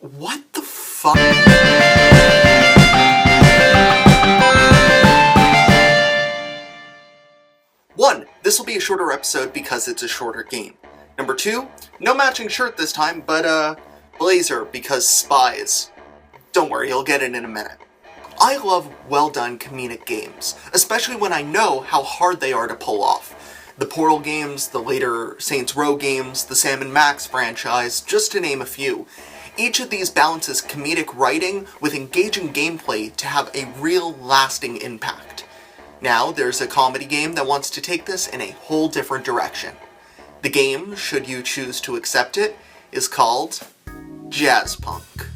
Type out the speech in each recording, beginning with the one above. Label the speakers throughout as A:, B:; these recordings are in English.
A: What the fuck? One, this will be a shorter episode because it's a shorter game. Number two, no matching shirt this time, but blazer because spies. Don't worry, you'll get it in a minute. I love well-done comedic games, especially when I know how hard they are to pull off. The Portal games, the later Saints Row games, the Sam & Max franchise, just to name a few. Each of these balances comedic writing with engaging gameplay to have a real lasting impact. Now, there's a comedy game that wants to take this in a whole different direction. The game, should you choose to accept it, is called Jazzpunk.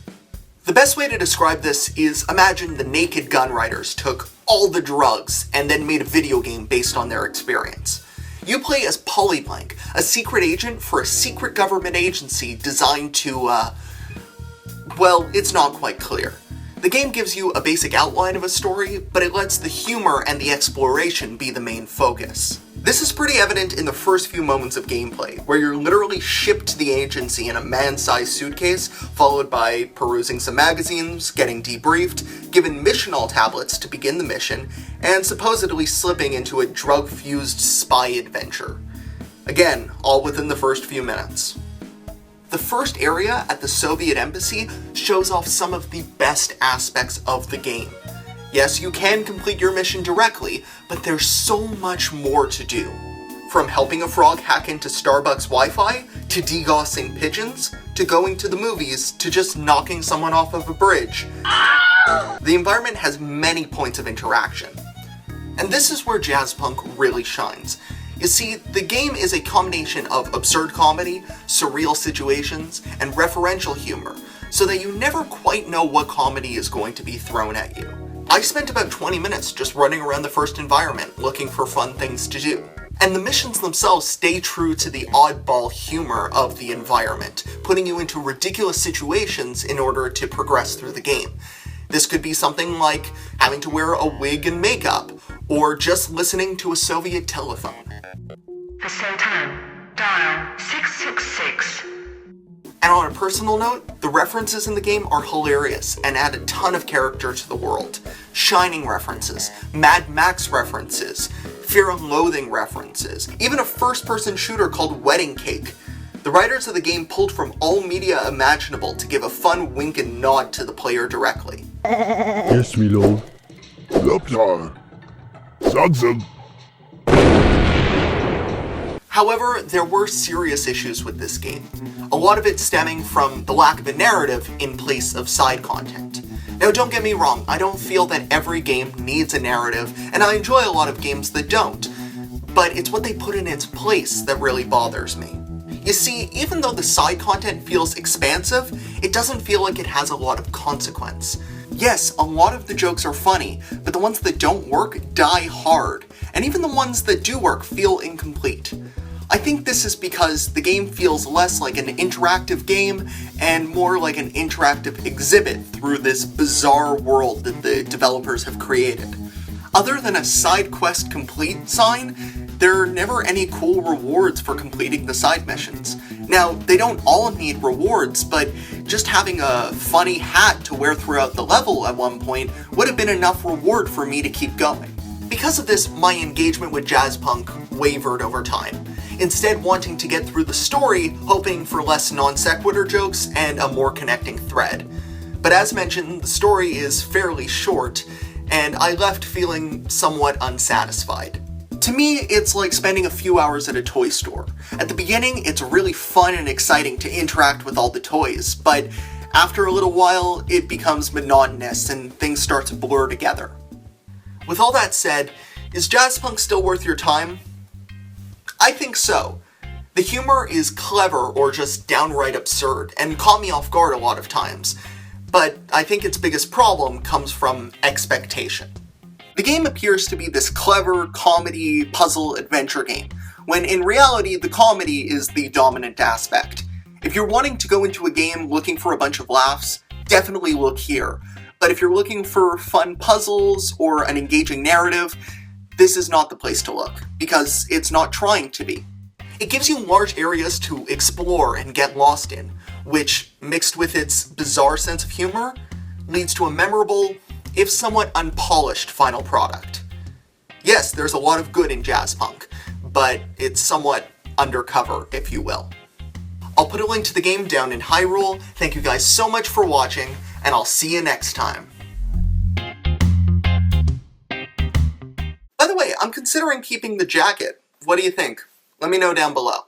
A: The best way to describe this is imagine the Naked Gun writers took all the drugs and then made a video game based on their experience. You play as Polyblank, a secret agent for a secret government agency designed to, well, it's not quite clear. The game gives you a basic outline of a story, but it lets the humor and the exploration be the main focus. This is pretty evident in the first few moments of gameplay, where you're literally shipped to the agency in a man-sized suitcase, followed by perusing some magazines, getting debriefed, given missional tablets to begin the mission, and supposedly slipping into a drug-fused spy adventure. Again, all within the first few minutes. The first area at the Soviet embassy shows off some of the best aspects of the game. Yes, you can complete your mission directly, but there's so much more to do. From helping a frog hack into Starbucks Wi-Fi, to degaussing pigeons, to going to the movies, to just knocking someone off of a bridge. The environment has many points of interaction. And this is where Jazzpunk really shines. You see, the game is a combination of absurd comedy, surreal situations, and referential humor, so that you never quite know what comedy is going to be thrown at you. I spent about 20 minutes just running around the first environment, looking for fun things to do. And the missions themselves stay true to the oddball humor of the environment, putting you into ridiculous situations in order to progress through the game. This could be something like having to wear a wig and makeup, or just listening to a Soviet telephone.
B: For Sultan, dial 666.
A: And on a personal note, the references in the game are hilarious and add a ton of character to the world. Shining references, Mad Max references, Fear and Loathing references, even a first-person shooter called Wedding Cake. The writers of the game pulled from all media imaginable to give a fun wink and nod to the player directly.
C: Yes, my lord. Laptar. Zagsam.
A: However, there were serious issues with this game. A lot of it stemming from the lack of a narrative in place of side content. Now don't get me wrong, I don't feel that every game needs a narrative, and I enjoy a lot of games that don't. But it's what they put in its place that really bothers me. You see, even though the side content feels expansive, it doesn't feel like it has a lot of consequence. Yes, a lot of the jokes are funny, but the ones that don't work die hard, and even the ones that do work feel incomplete. I think this is because the game feels less like an interactive game and more like an interactive exhibit through this bizarre world that the developers have created. Other than a side quest complete sign, there are never any cool rewards for completing the side missions. Now, they don't all need rewards, but just having a funny hat to wear throughout the level at one point would have been enough reward for me to keep going. Because of this, my engagement with Jazzpunk wavered over time, instead wanting to get through the story, hoping for less non-sequitur jokes and a more connecting thread. But as mentioned, the story is fairly short, and I left feeling somewhat unsatisfied. To me, it's like spending a few hours at a toy store. At the beginning, it's really fun and exciting to interact with all the toys, but after a little while, it becomes monotonous and things start to blur together. With all that said, is Jazzpunk still worth your time? I think so. The humor is clever or just downright absurd, and caught me off guard a lot of times, but I think its biggest problem comes from expectation. The game appears to be this clever comedy puzzle adventure game, when in reality the comedy is the dominant aspect. If you're wanting to go into a game looking for a bunch of laughs, definitely look here. But if you're looking for fun puzzles or an engaging narrative, this is not the place to look, because it's not trying to be. It gives you large areas to explore and get lost in, which, mixed with its bizarre sense of humor, leads to a memorable, if somewhat unpolished, final product. Yes, there's a lot of good in Jazzpunk, but it's somewhat undercover, if you will. I'll put a link to the game down in Hyrule. Thank you guys so much for watching, and I'll see you next time. By the way, I'm considering keeping the jacket. What do you think? Let me know down below.